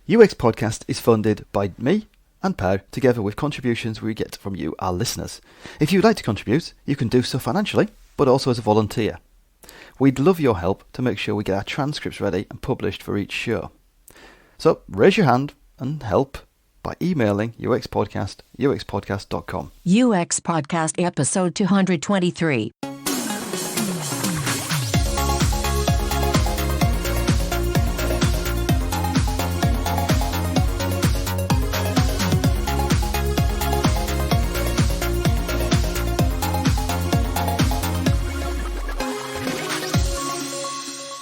UX Podcast is funded by me and Per, together with contributions we get from you, our listeners. If you'd like to contribute, you can do so financially, but also as a volunteer. We'd love your help to make sure we get our transcripts ready and published for each show. So raise your hand and help by emailing uxpodcast@uxpodcast.com. UX Podcast Episode 223.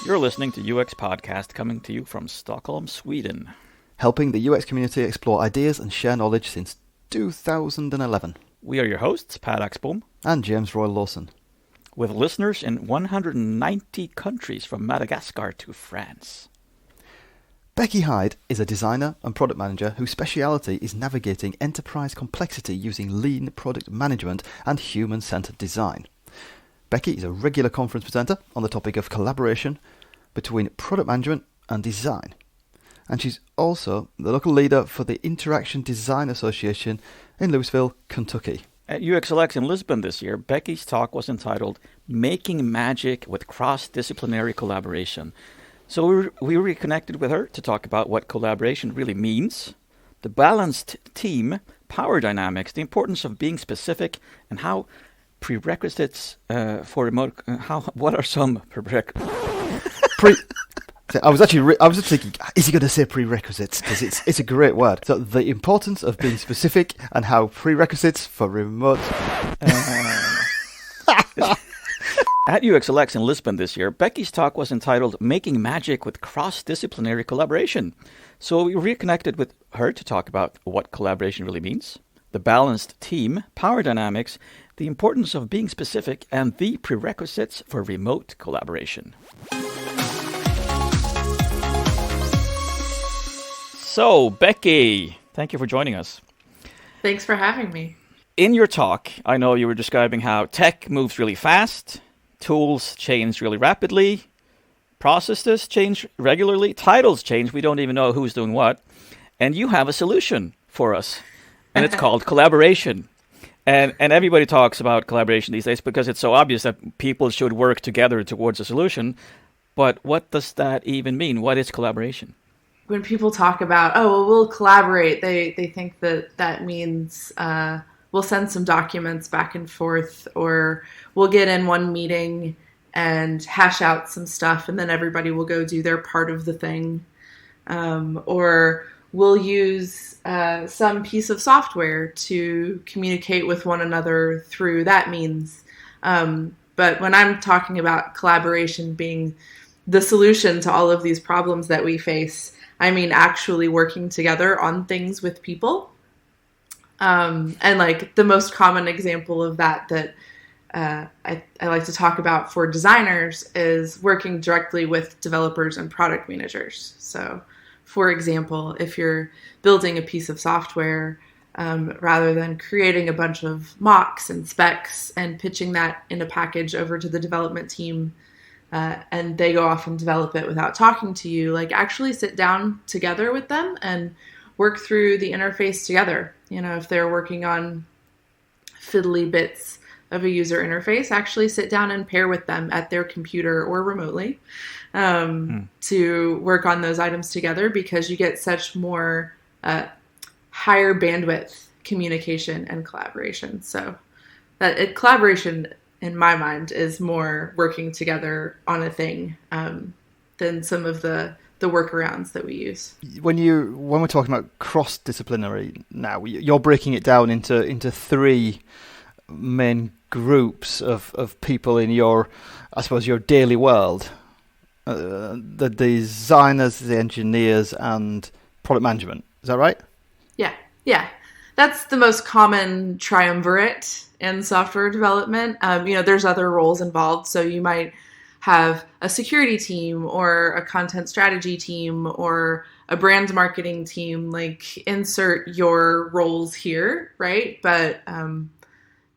You're listening to UX Podcast, coming to you from Stockholm, Sweden. Helping the UX community explore ideas and share knowledge since 2011. We are your hosts, Pat Axbom, And James Royal Lawson. with listeners in 190 countries from Madagascar to France. Becki Hyde is a designer and product manager whose speciality is navigating enterprise complexity using lean product management and human-centered design. Becki is a regular conference presenter on the topic of collaboration between product management and design. And she's also the local leader for the Interaction Design Association in Louisville, Kentucky. At UXLX in Lisbon this year, Becki's talk was entitled Making Magic with Cross-Disciplinary Collaboration. So we reconnected with her to talk about what collaboration really means, the balanced team, power dynamics, the importance of being specific, and how prerequisites for remote... what are some prerequisites? I was actually thinking, is he going to say prerequisites? Because it's a great word. So the importance of being specific and how prerequisites for remote... At UXLX in Lisbon this year, Becki's talk was entitled Making Magic with Cross-Disciplinary Collaboration. So we reconnected with her to talk about what collaboration really means, the balanced team, power dynamics, the importance of being specific, and the prerequisites for remote collaboration. So, Becki, thank you for joining us. Thanks for having me. In your talk, I know you were describing how tech moves really fast, tools change really rapidly, processes change regularly, titles change, we don't even know who's doing what, and you have a solution for us, and it's called collaboration. And everybody talks about collaboration these days because it's so obvious that people should work together towards a solution, but what does that even mean? What is collaboration? When people talk about, we'll collaborate, they think that means we'll send some documents back and forth, or we'll get in one meeting and hash out some stuff, and then everybody will go do their part of the thing. Or we'll use some piece of software to communicate with one another through that means. But when I'm talking about collaboration being the solution to all of these problems that we face, I mean actually working together on things with people. And like the most common example of that I like to talk about for designers is working directly with developers and product managers. So, for example, if you're building a piece of software, rather than creating a bunch of mocks and specs and pitching that in a package over to the development team, and they go off and develop it without talking to you, like actually sit down together with them and work through the interface together. You know, if they're working on fiddly bits of a user interface, actually sit down and pair with them at their computer or remotely to work on those items together, because you get such more higher bandwidth communication and collaboration. So collaboration, in my mind, is more working together on a thing than some of the workarounds that we use. When we're talking about cross-disciplinary now, you're breaking it down into three main groups of people in your daily world. The designers, the engineers, and product management. Is that right? Yeah. That's the most common triumvirate in software development. There's other roles involved. So you might have a security team or a content strategy team or a brand marketing team, like insert your roles here, right? But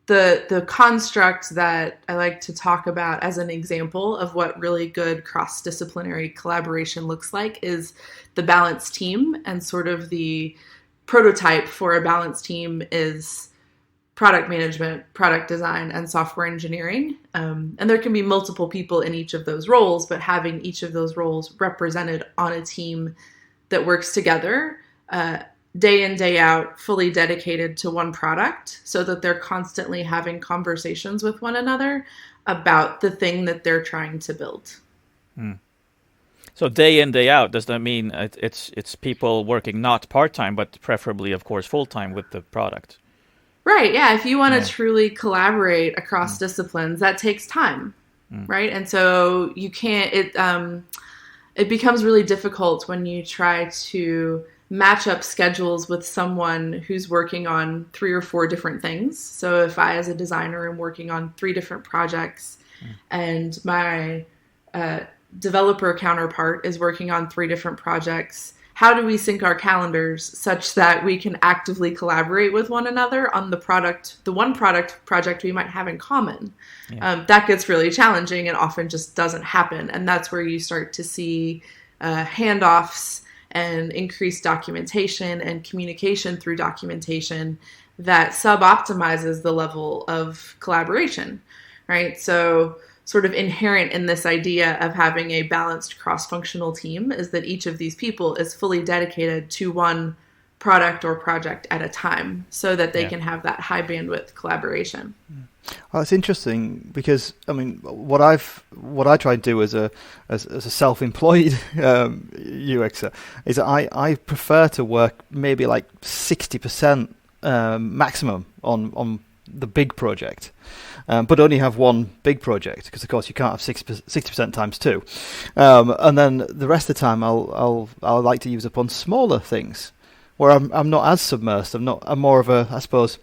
the construct that I like to talk about as an example of what really good cross-disciplinary collaboration looks like is the balanced team. And sort of the prototype for a balanced team is product management, product design, and software engineering. And there can be multiple people in each of those roles, but having each of those roles represented on a team that works together day in, day out, fully dedicated to one product, so that they're constantly having conversations with one another about the thing that they're trying to build. So day in, day out, does that mean it's people working not part-time, but preferably, of course, full-time with the product? Right, yeah. If you want to truly collaborate across disciplines, that takes time, right? And so you can't, it becomes really difficult when you try to match up schedules with someone who's working on 3 or 4 different things. So if I, as a designer, am working on 3 different projects and my developer counterpart is working on 3 different projects, how do we sync our calendars such that we can actively collaborate with one another on the one project we might have in common? That gets really challenging and often just doesn't happen. And that's where you start to see handoffs and increased documentation and communication through documentation that sub-optimizes the level of collaboration, right? So sort of inherent in this idea of having a balanced cross-functional team is that each of these people is fully dedicated to one product or project at a time so that they can have that high bandwidth collaboration. Well, it's interesting because I mean, what I try to do as a self-employed UXer is that I prefer to work maybe like 60% maximum on the big project, but only have one big project because of course you can't have 60% times 2, and then the rest of the time I'll like to use up on smaller things where I'm not as submersed. I'm more of a, I suppose,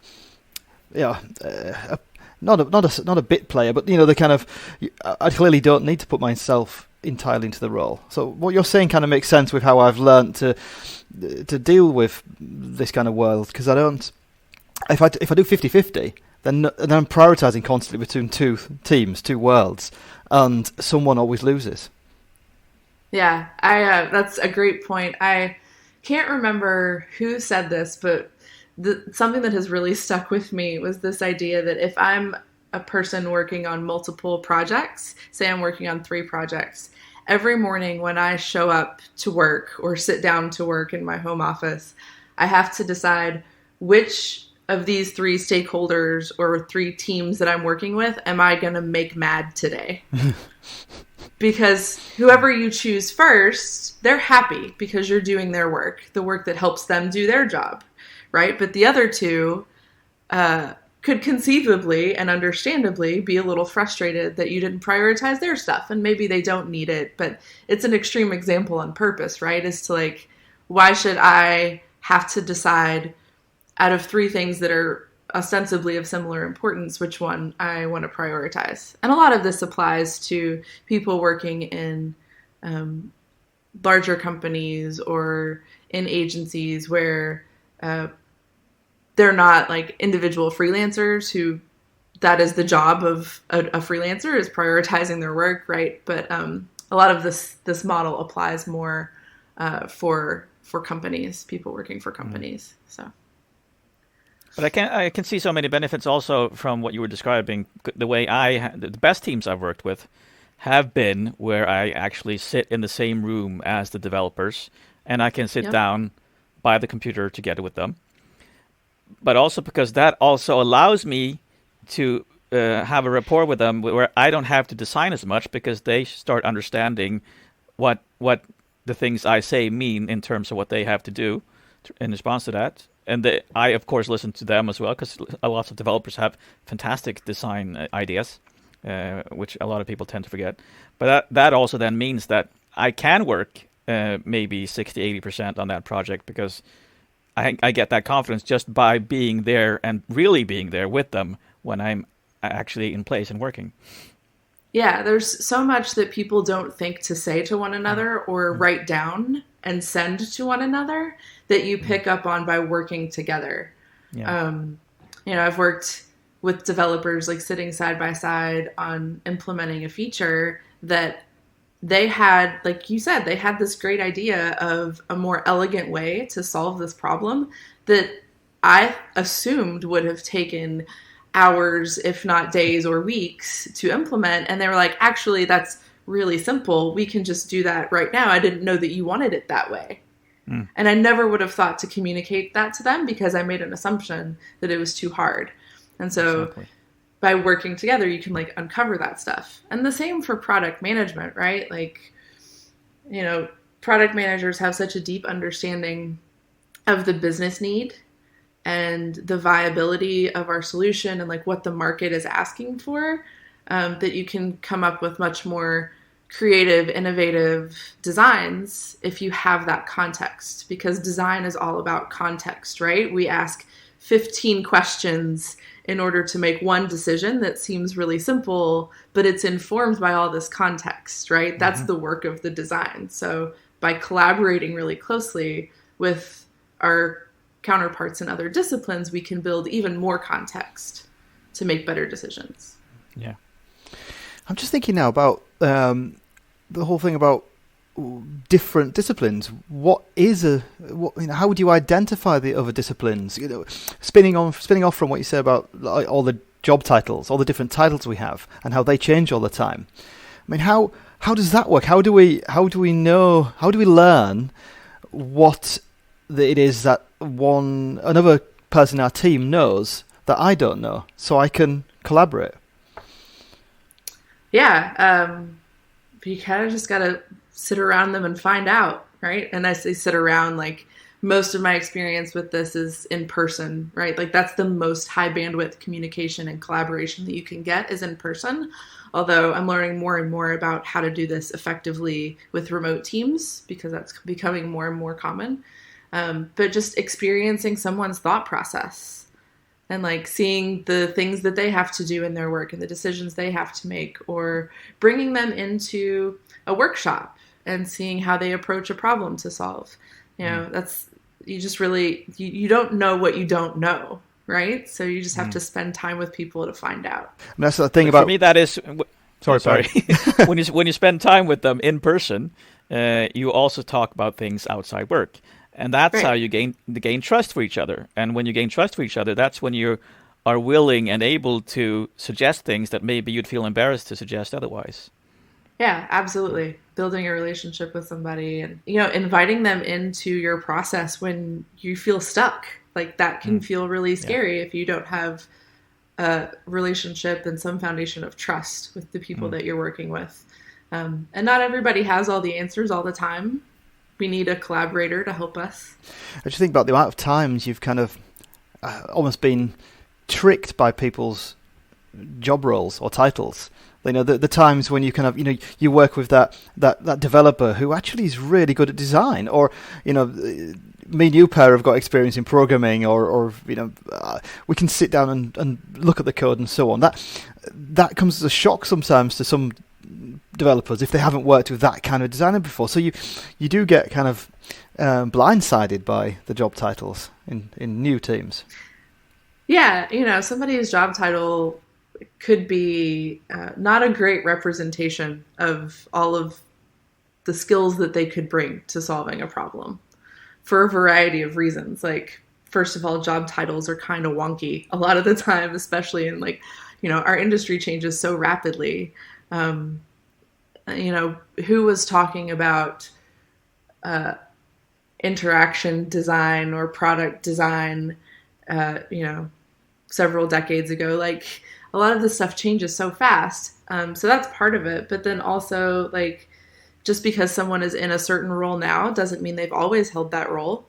not a bit player, but the kind of, I clearly don't need to put myself entirely into the role. So what you're saying kind of makes sense with how I've learned to deal with this kind of world, because I don't. If I do 50-50, then I'm prioritizing constantly between 2 teams, 2 worlds, and someone always loses. Yeah, that's a great point. I can't remember who said this, but something that has really stuck with me was this idea that if I'm a person working on multiple projects, say I'm working on 3 projects, every morning when I show up to work or sit down to work in my home office, I have to decide which of these 3 stakeholders or 3 teams that I'm working with am I going to make mad today? Because whoever you choose first, they're happy because you're doing their work, the work that helps them do their job, right? But the other 2 could conceivably and understandably be a little frustrated that you didn't prioritize their stuff, and maybe they don't need it, but it's an extreme example on purpose, right? Is to like, why should I have to decide out of 3 things that are ostensibly of similar importance, which one I want to prioritize? And a lot of this applies to people working in larger companies or in agencies where they're not like individual freelancers who that is the job of a freelancer, is prioritizing their work, right? But a lot of this model applies more for companies, people working for companies. So. But I can see so many benefits also from what you were describing. The way the best teams I've worked with have been where I actually sit in the same room as the developers, and I can sit down by the computer together with them. But also because that also allows me to have a rapport with them where I don't have to design as much, because they start understanding what the things I say mean in terms of what they have to do in response to that. And I, of course, listen to them as well, because lots of developers have fantastic design ideas, which a lot of people tend to forget. But that also then means that I can work maybe 60-80% on that project, because I get that confidence just by being there and really being there with them when I'm actually in place and working. Yeah, there's so much that people don't think to say to one another or write down and send to one another that you pick up on by working together. Yeah. I've worked with developers like sitting side by side on implementing a feature that they had, like you said, they had this great idea of a more elegant way to solve this problem that I assumed would have taken hours, if not days or weeks to implement. And they were like, actually, that's really simple. We can just do that right now. I didn't know that you wanted it that way. And I never would have thought to communicate that to them because I made an assumption that it was too hard. And so by working together, you can like uncover that stuff. And the same for product management, right? Like, you know, product managers have such a deep understanding of the business need and the viability of our solution and like what the market is asking for, that you can come up with much more creative, innovative designs if you have that context, because design is all about context, right? We ask 15 questions in order to make one decision that seems really simple, but it's informed by all this context, right? That's the work of the design. So by collaborating really closely with our counterparts in other disciplines, we can build even more context to make better decisions. Yeah. I'm just thinking now about the whole thing about different disciplines. How would you identify the other disciplines? You know, spinning off from what you say about like, all the job titles, all the different titles we have, and how they change all the time. I mean, how does that work? How do we learn what it is that another person in our team knows that I don't know, so I can collaborate? Yeah, you kind of just got to sit around them and find out, right? And I say sit around, like most of my experience with this is in person, right? Like that's the most high bandwidth communication and collaboration that you can get is in person. Although I'm learning more and more about how to do this effectively with remote teams because that's becoming more and more common. But just experiencing someone's thought process and like seeing the things that they have to do in their work and the decisions they have to make, or bringing them into a workshop and seeing how they approach a problem to solve. You know, you don't know what you don't know, right? So you just have to spend time with people to find out. And that's the thing about... For me, that is... Sorry. when you spend time with them in person, you also talk about things outside work. And that's how you gain trust for each other. And when you gain trust for each other, that's when you are willing and able to suggest things that maybe you'd feel embarrassed to suggest otherwise. Yeah, absolutely. Building a relationship with somebody and, you know, inviting them into your process when you feel stuck. Like that can feel really scary if you don't have a relationship and some foundation of trust with the people that you're working with. And not everybody has all the answers all the time. We need a collaborator to help us. I just think about the amount of times you've kind of almost been tricked by people's job roles or titles. You know, the times when you kind of, you know, you work with that developer who actually is really good at design, or, you know, me and you pair have got experience in programming, or you know, we can sit down and look at the code and so on. That comes as a shock sometimes to some developers if they haven't worked with that kind of designer before. So you do get kind of blindsided by the job titles in new teams. Yeah, you know, somebody's job title could be not a great representation of all of the skills that they could bring to solving a problem for a variety of reasons. Like, first of all, job titles are kind of wonky a lot of the time, especially in like, you know, our industry changes so rapidly. You know, who was talking about interaction design or product design, you know, several decades ago? Like, a lot of this stuff changes so fast. So that's part of it. But then also, like, just because someone is in a certain role now doesn't mean they've always held that role.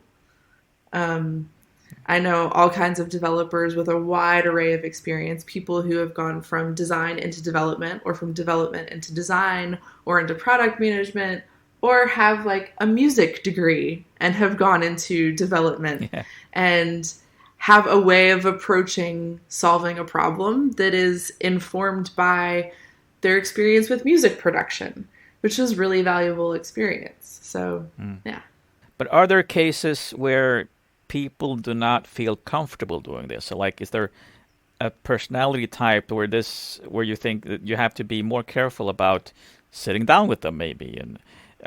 I know all kinds of developers with a wide array of experience, people who have gone from design into development, or from development into design, or into product management, or have like a music degree and have gone into development and have a way of approaching solving a problem that is informed by their experience with music production, which is really valuable experience. So, yeah. But are there cases where people do not feel comfortable doing this? So, like, is there a personality type where you think that you have to be more careful about sitting down with them, maybe? And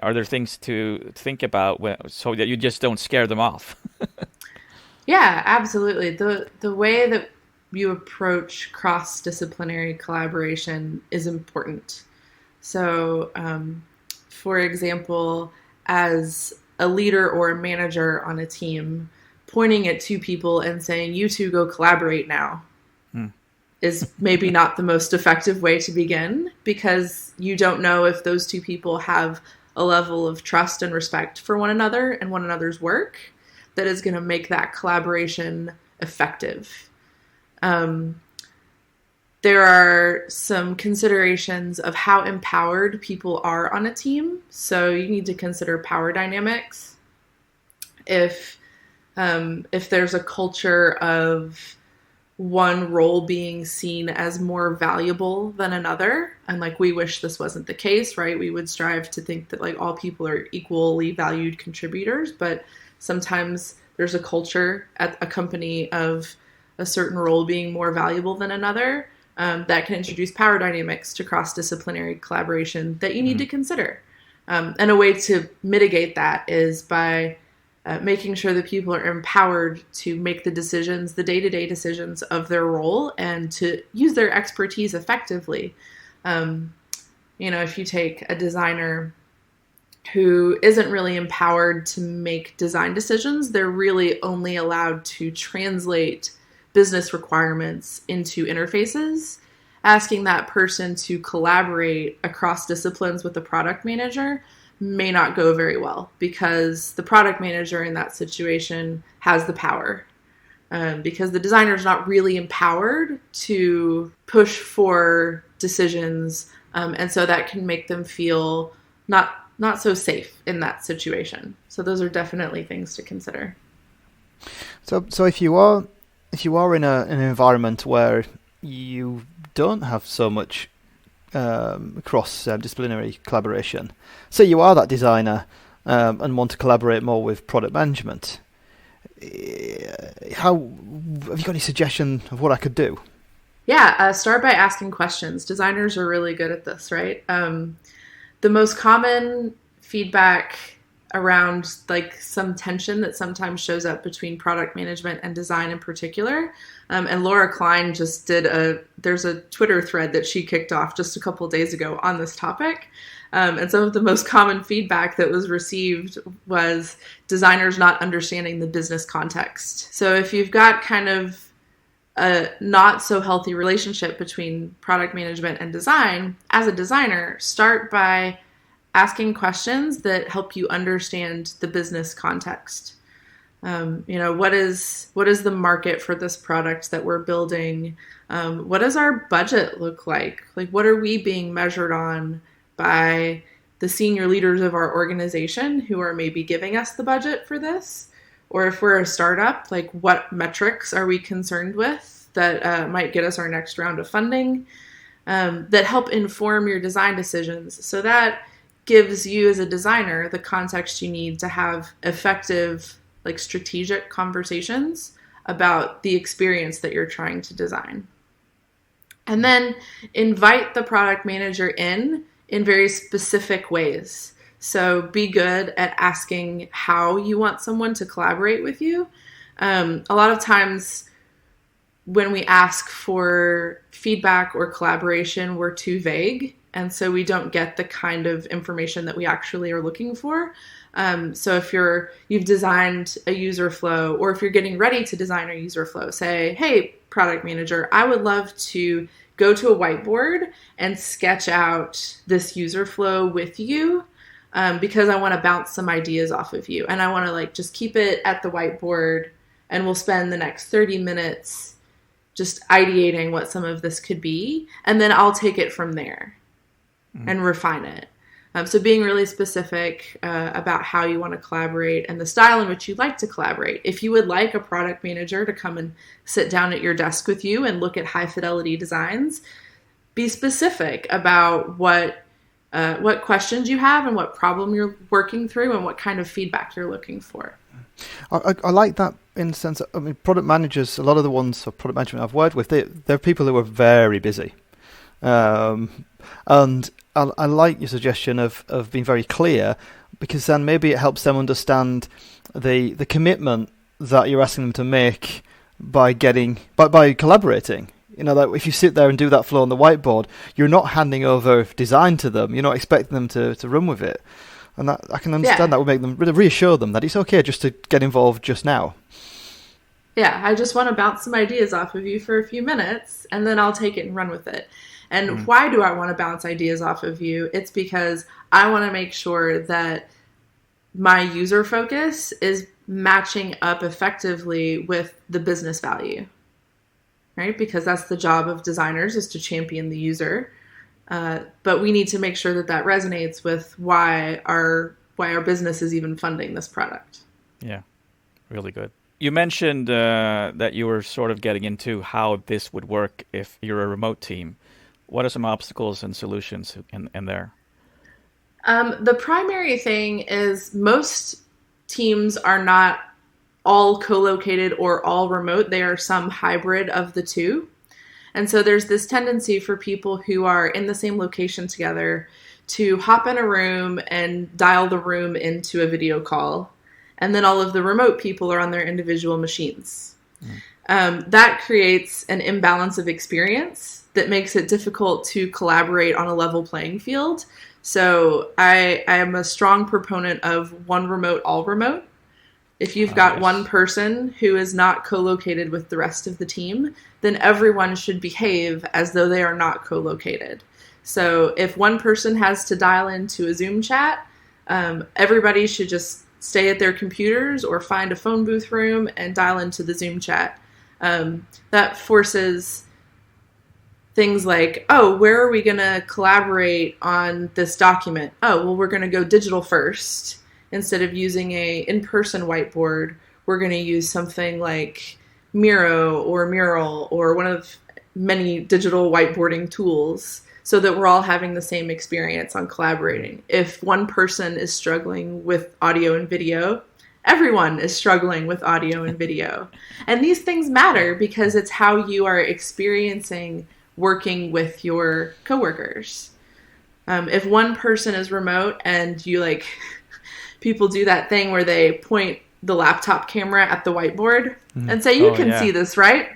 are there things to think about so that you just don't scare them off? Yeah, absolutely. The way that you approach cross-disciplinary collaboration is important. So, for example, as a leader or a manager on a team, pointing at two people and saying, "You two go collaborate now," is maybe not the most effective way to begin, because you don't know if those two people have a level of trust and respect for one another and one another's work that is going to make that collaboration effective. There are some considerations of how empowered people are on a team. So you need to consider power dynamics. If there's a culture of one role being seen as more valuable than another, and like we wish this wasn't the case, right? We would strive to think that like all people are equally valued contributors, but sometimes there's a culture at a company of a certain role being more valuable than another. That can introduce power dynamics to cross-disciplinary collaboration that you need to consider. And a way to mitigate that is by making sure that people are empowered to make the decisions, the day-to-day decisions of their role, and to use their expertise effectively. If you take a designer who isn't really empowered to make design decisions, they're really only allowed to translate business requirements into interfaces. Asking that person to collaborate across disciplines with the product manager may not go very well, because the product manager in that situation has the power. Because the designer is not really empowered to push for decisions, and so that can make them feel not so safe in that situation. So those are definitely things to consider. So if you are in an environment where you don't have so much cross-disciplinary collaboration, say you are that designer and want to collaborate more with product management, have you got any suggestion of what I could do? Yeah, start by asking questions. Designers are really good at this, right? The most common feedback around like some tension that sometimes shows up between product management and design in particular. And Laura Klein just there's a Twitter thread that she kicked off just a couple of days ago on this topic. And some of the most common feedback that was received was designers not understanding the business context. So if you've got kind of a not so healthy relationship between product management and design, as a designer, start by asking questions that help you understand the business context. What is the market for this product that we're building? What does our budget look like? Like, what are we being measured on by the senior leaders of our organization who are maybe giving us the budget for this? Or if we're a startup, like what metrics are we concerned with that might get us our next round of funding, that help inform your design decisions? So that gives you as a designer the context you need to have effective, like strategic conversations about the experience that you're trying to design. And then invite the product manager in very specific ways. So be good at asking how you want someone to collaborate with you. A lot of times when we ask for feedback or collaboration, we're too vague. And so we don't get the kind of information that we actually are looking for. So if you've designed a user flow, or if you're getting ready to design a user flow, say, hey, product manager, I would love to go to a whiteboard and sketch out this user flow with you, because I want to bounce some ideas off of you. And I want to just keep it at the whiteboard, and we'll spend the next 30 minutes just ideating what some of this could be. And then I'll take it from there and refine it. So being really specific about how you want to collaborate and the style in which you'd like to collaborate. If you would like a product manager to come and sit down at your desk with you and look at high fidelity designs, be specific about what questions you have and what problem you're working through and what kind of feedback you're looking for. I like that in the sense, I mean, product managers, a lot of the ones of product management I've worked with, they're people who are very busy. And I like your suggestion of being very clear, because then maybe it helps them understand the commitment that you're asking them to make by collaborating. You know, that if you sit there and do that flow on the whiteboard, you're not handing over design to them. You're not expecting them to run with it. And that I can understand that would make them reassure them that it's okay just to get involved just now. Yeah, I just want to bounce some ideas off of you for a few minutes, and then I'll take it and run with it. And why do I want to bounce ideas off of you? It's because I want to make sure that my user focus is matching up effectively with the business value, right? Because that's the job of designers, is to champion the user. But we need to make sure that resonates with why our business is even funding this product. Yeah, really good. You mentioned that you were sort of getting into how this would work if you're a remote team. What are some obstacles and solutions in there? The primary thing is most teams are not all co-located or all remote. They are some hybrid of the two. And so there's this tendency for people who are in the same location together to hop in a room and dial the room into a video call. And then all of the remote people are on their individual machines. That creates an imbalance of experience that makes it difficult to collaborate on a level playing field. So I am a strong proponent of one remote, all remote. If you've got one person who is not co-located with the rest of the team, then everyone should behave as though they are not co-located. So if one person has to dial into a Zoom chat, everybody should just stay at their computers or find a phone booth room and dial into the Zoom chat. That forces things like, oh, where are we going to collaborate on this document? Oh, well, we're going to go digital first. Instead of using a in-person whiteboard, we're going to use something like Miro or Mural or one of many digital whiteboarding tools so that we're all having the same experience on collaborating. If one person is struggling with audio and video, everyone is struggling with audio and video. And these things matter because it's how you are experiencing working with your coworkers. If one person is remote and you people do that thing where they point the laptop camera at the whiteboard and say, you can see this, right?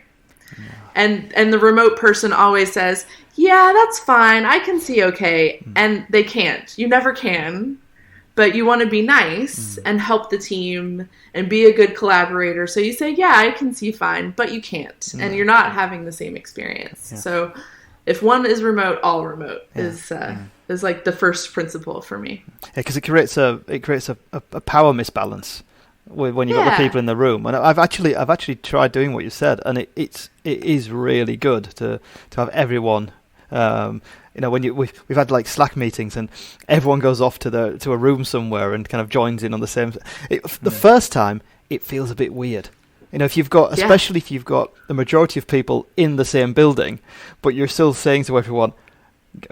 Yeah. And the remote person always says, yeah, that's fine. I can see okay. And they can't. You never can. But you want to be nice and help the team and be a good collaborator. So you say, yeah, I can see fine, but you can't. And you're not having the same experience. Yeah. So if one is remote, all remote is like the first principle for me. Yeah, because it creates a power misbalance when you've got the people in the room. And I've actually tried doing what you said, and it is really good to have everyone. When we've had like Slack meetings and everyone goes off to a room somewhere and kind of joins in on the same. The first time it feels a bit weird. Especially if you've got the majority of people in the same building, but you're still saying to everyone,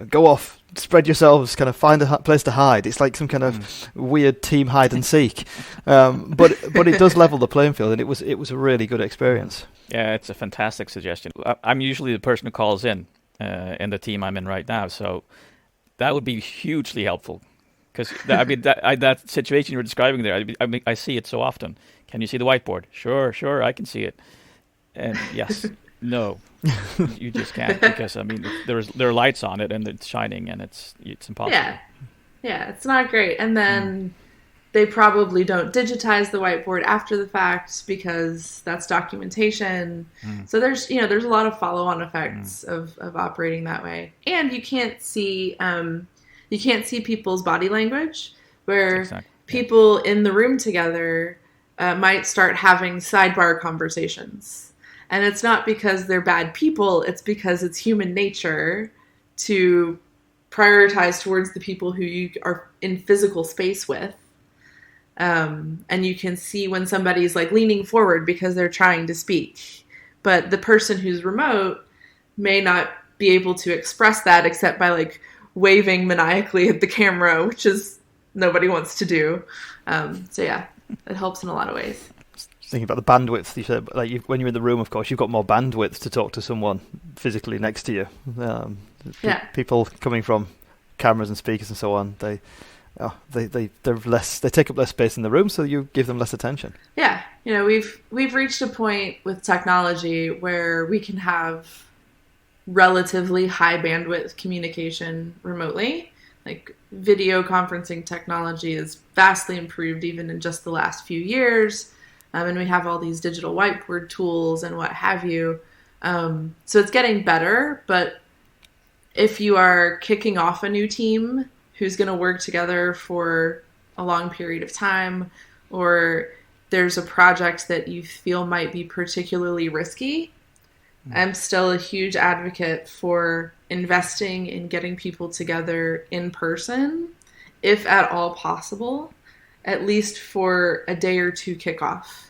go off, spread yourselves, kind of find a place to hide. It's like some kind of weird team hide and seek. But it does level the playing field, and it was a really good experience. Yeah, it's a fantastic suggestion. I'm usually the person who calls in the team I'm in right now, so that would be hugely helpful. Because that situation you were describing there, I see it so often. Can you see the whiteboard? Sure, I can see it. And yes, no, you just can't, because there are lights on it and it's shining and it's impossible. Yeah, it's not great. And then they probably don't digitize the whiteboard after the fact because that's documentation. So there's a lot of follow-on effects of operating that way. And you can't see people's body language, where people in the room together might start having sidebar conversations. And it's not because they're bad people, it's because it's human nature to prioritize towards the people who you are in physical space with. And you can see when somebody's leaning forward because they're trying to speak. But the person who's remote may not be able to express that except by waving maniacally at the camera, which is nobody wants to do. So yeah, it helps in a lot of ways. Thinking about the bandwidth, you said, like when you're in the room, of course, you've got more bandwidth to talk to someone physically next to you. People coming from cameras and speakers and so on, they take up less space in the room, so you give them less attention. Yeah, we've reached a point with technology where we can have relatively high bandwidth communication remotely. Like video conferencing technology is vastly improved even in just the last few years. And we have all these digital whiteboard tools and what have you. So it's getting better, but if you are kicking off a new team who's going to work together for a long period of time, or there's a project that you feel might be particularly risky, I'm still a huge advocate for investing in getting people together in person, if at all possible, at least for a day or two kickoff,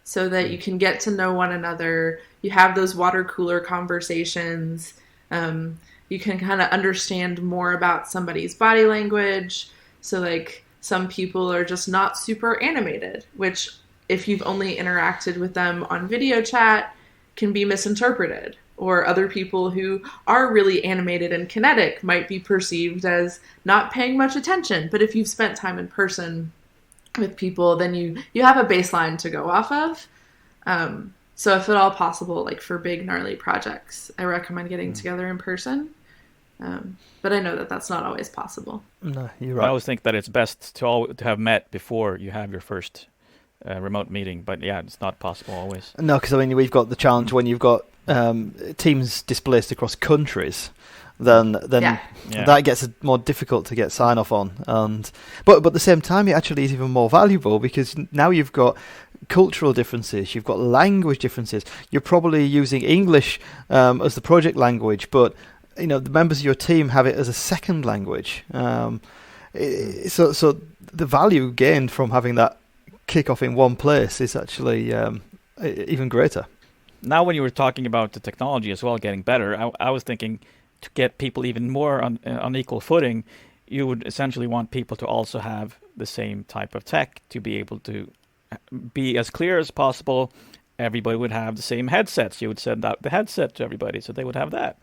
so that you can get to know one another. You have those water cooler conversations. You can kind of understand more about somebody's body language. So like some people are just not super animated, which if you've only interacted with them on video chat can be misinterpreted. Or other people who are really animated and kinetic might be perceived as not paying much attention. But if you've spent time in person with people, then you have a baseline to go off of. So if at all possible, like for big gnarly projects, I recommend getting together in person. But I know that that's not always possible. No, you're right. I always think that it's best to have met before you have your first remote meeting. But yeah, it's not possible always. No, because we've got the challenge when you've got teams displaced across countries. Then that gets more difficult to get sign off on, but at the same time, it actually is even more valuable because now you've got cultural differences, you've got language differences. You're probably using English as the project language, but the members of your team have it as a second language. So the value gained from having that kickoff in one place is actually even greater. Now, when you were talking about the technology as well getting better, I was thinking, to get people even more on equal footing, you would essentially want people to also have the same type of tech to be able to be as clear as possible. Everybody would have the same headsets. You would send out the headset to everybody, so they would have that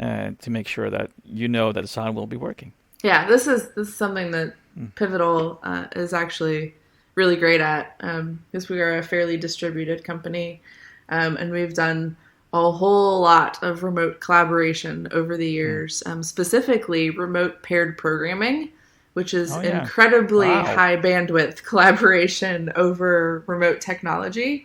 to make sure that that the sound will be working. Yeah, this is something that Pivotal is actually really great at, because we are a fairly distributed company, and we've done a whole lot of remote collaboration over the years, specifically remote paired programming, which is incredibly high bandwidth collaboration over remote technology.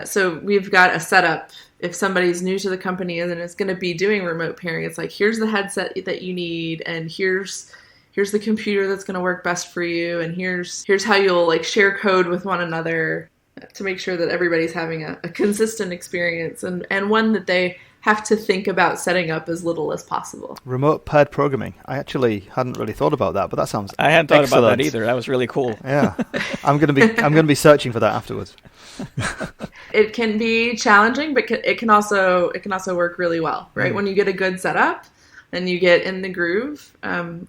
So we've got a setup. If somebody's new to the company and then is going to be doing remote pairing, it's like, here's the headset that you need, and here's the computer that's going to work best for you, and here's how you'll like share code with one another, to make sure that everybody's having a consistent experience and one that they have to think about setting up as little as possible. Remote paired programming. I actually hadn't really thought about that, but that sounds I hadn't thought excellent. about that either. That was really cool. Yeah. I'm going to be searching for that afterwards. It can be challenging, but it can also work really well, right? When you get a good setup and you get in the groove,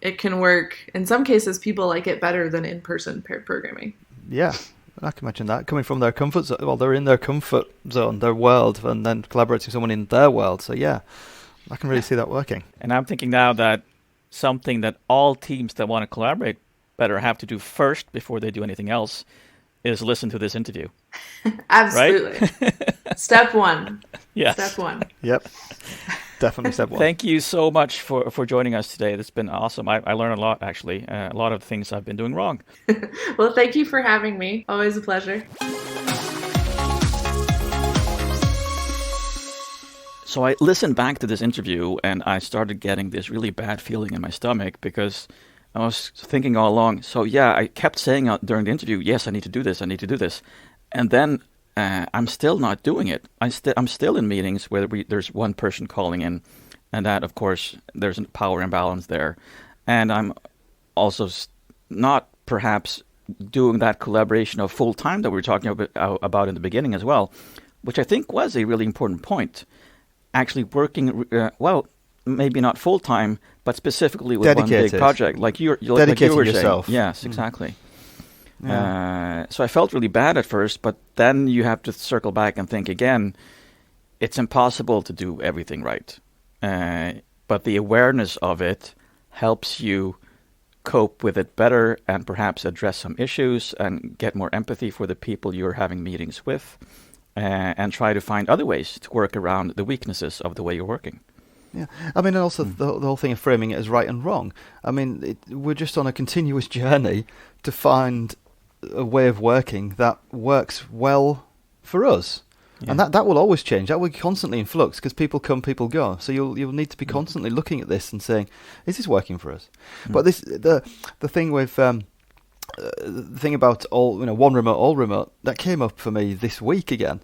it can work. In some cases, people like it better than in-person paired programming. Yeah. I can imagine that coming from their comfort zone. Well, they're in their comfort zone, their world, and then collaborating with someone in their world. So yeah, I can really see that working. And I'm thinking now that something that all teams that want to collaborate better have to do first before they do anything else is listen to this interview. Absolutely. Right? Step one. Yes. Step one. Yep. Definitely step one. Thank you so much for joining us today. It's been awesome. I learned a lot, actually. A lot of things I've been doing wrong. Well, thank you for having me. Always a pleasure. So I listened back to this interview and I started getting this really bad feeling in my stomach because I was thinking all along, so yeah, I kept saying during the interview, yes, I need to do this, I need to do this. And then I'm still not doing it. I'm still in meetings where there's one person calling in, and that, of course, there's a power imbalance there. And I'm also not perhaps doing that collaboration of full time that we were talking about in the beginning as well, which I think was a really important point. Actually working, maybe not full time, but specifically with dedicated. One big project, like you were dedicating saying. yourself. Yes, exactly. So I felt really bad at first, but then you have to circle back and think again, it's impossible to do everything right. But the awareness of it helps you cope with it better and perhaps address some issues and get more empathy for the people you're having meetings with, and try to find other ways to work around the weaknesses of the way you're working. Yeah, I mean, and also the whole thing of framing it as right and wrong. I mean, we're just on a continuous journey to find a way of working that works well for us. Yeah. And that will always change. That will be constantly in flux because people come, people go. So you'll need to be constantly looking at this and saying, "Is this working for us?" But the thing with the thing about one remote, all remote, that came up for me this week again.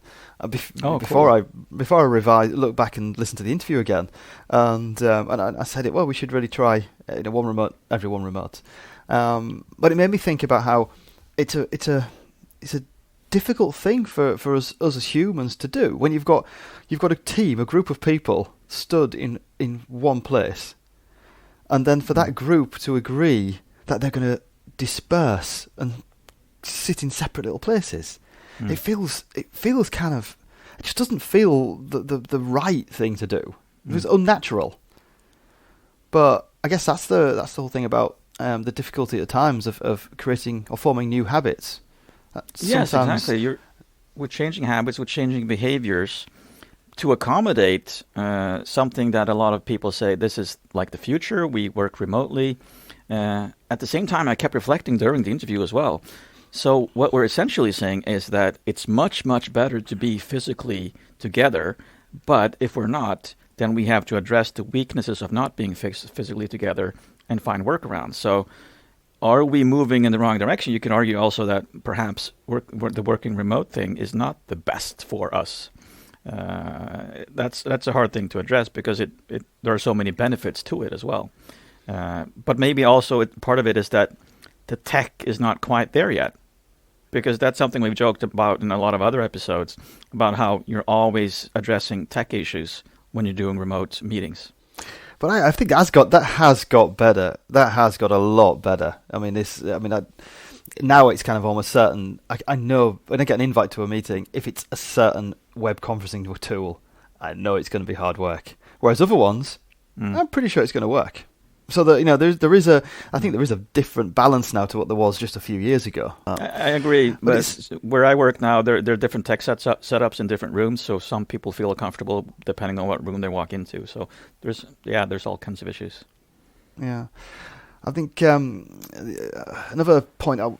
Before I look back and listen to the interview again, and I said it. Well, we should really try one remote, everyone remote. But it made me think about how it's a difficult thing for us as humans to do when you've got a team, a group of people stood in one place, and then for that group to agree that they're going to disperse and sit in separate little places. It feels kind of, it just doesn't feel the right thing to do. It's unnatural. But I guess that's the whole thing about the difficulty at times of creating or forming new habits. Yes, exactly. We're changing habits, we're changing behaviors to accommodate something that a lot of people say, this is like the future, we work remotely. At the same time, I kept reflecting during the interview as well. So what we're essentially saying is that it's much, much better to be physically together, but if we're not, then we have to address the weaknesses of not being physically together and find workarounds. So are we moving in the wrong direction? You can argue also that perhaps the working remote thing is not the best for us. That's a hard thing to address because there are so many benefits to it as well. But maybe also part of it is that the tech is not quite there yet, because that's something we've joked about in a lot of other episodes about how you're always addressing tech issues when you're doing remote meetings. But I think that has got better. That has got a lot better. I mean, now it's kind of almost certain. I know when I get an invite to a meeting, if it's a certain web conferencing tool, I know it's going to be hard work. Whereas other ones, I'm pretty sure it's going to work. So that there is a different balance now to what there was just a few years ago. I agree, but where I work now, there are different tech setups in different rooms. So some people feel comfortable depending on what room they walk into. So there's all kinds of issues. Yeah, I think another point I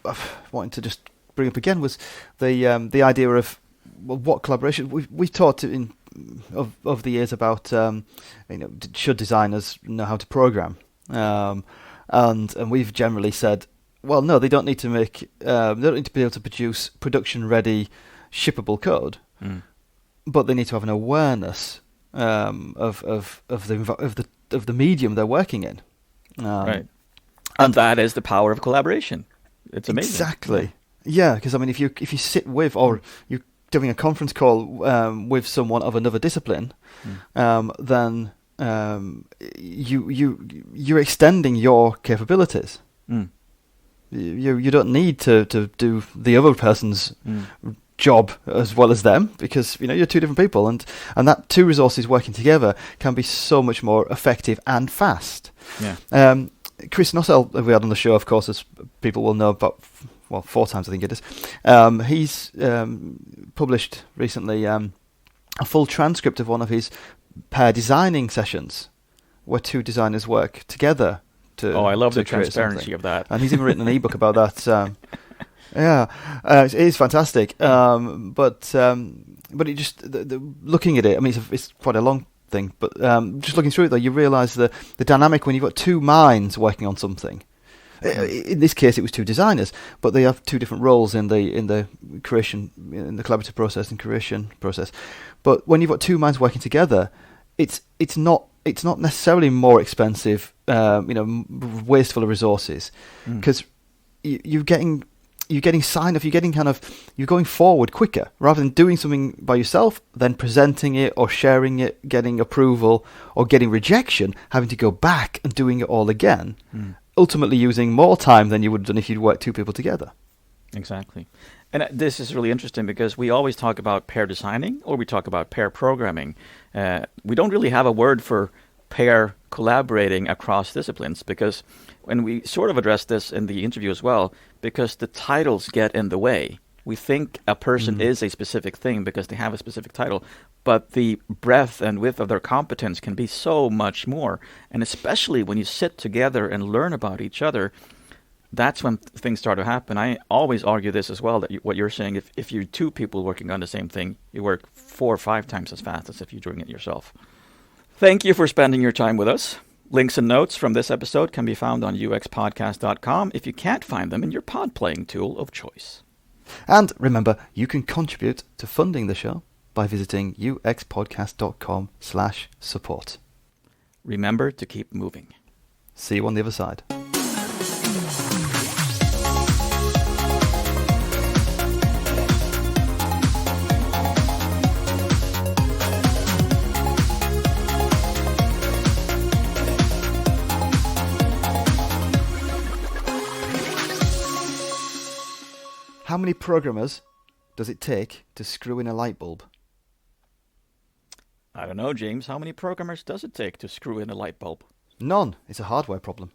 wanted to just bring up again was the idea of what collaboration we've talked of the years about. Should designers know how to program? And we've generally said, well, no, they don't need to they don't need to be able to produce production-ready, shippable code, but they need to have an awareness of the medium they're working in. Right, and that is the power of collaboration. It's amazing. Exactly. Yeah, because I mean, if you sit with or you're doing a conference call with someone of another discipline, then you're extending your capabilities. You don't need to do the other person's job as well as them, because you're two different people, and that two resources working together can be so much more effective and fast. Yeah. Chris Nossel, we had on the show, of course, as people will know, about 4 times I think it is. He's published recently a full transcript of one of his pair designing sessions where two designers work together to I love the transparency something. Of that. And he's even written an ebook about that. It is fantastic. But it just looking at it, I mean, it's quite a long thing, but just looking through it though, you realise the dynamic when you've got two minds working on something. In this case, it was two designers, but they have two different roles in the creation, in the collaborative process and creation process. But when you've got two minds working together, it's not necessarily more expensive, wasteful of resources, because you're getting sign off. You're going forward quicker rather than doing something by yourself, then presenting it or sharing it, getting approval or getting rejection, having to go back and doing it all again. Ultimately using more time than you would have done if you'd worked two people together. Exactly. And this is really interesting because we always talk about pair designing or we talk about pair programming. We don't really have a word for pair collaborating across disciplines because when we sort of address this in the interview as well, because the titles get in the way. We think a person is a specific thing because they have a specific title, but the breadth and width of their competence can be so much more. And especially when you sit together and learn about each other, that's when things start to happen. I always argue this as well, that what you're saying, if you're two people working on the same thing, you work 4 or 5 times as fast as if you're doing it yourself. Thank you for spending your time with us. Links and notes from this episode can be found on uxpodcast.com if you can't find them in your pod playing tool of choice. And remember, you can contribute to funding the show by visiting uxpodcast.com/support. Remember to keep moving. See you on the other side. How many programmers does it take to screw in a light bulb? I don't know, James. How many programmers does it take to screw in a light bulb? None. It's a hardware problem.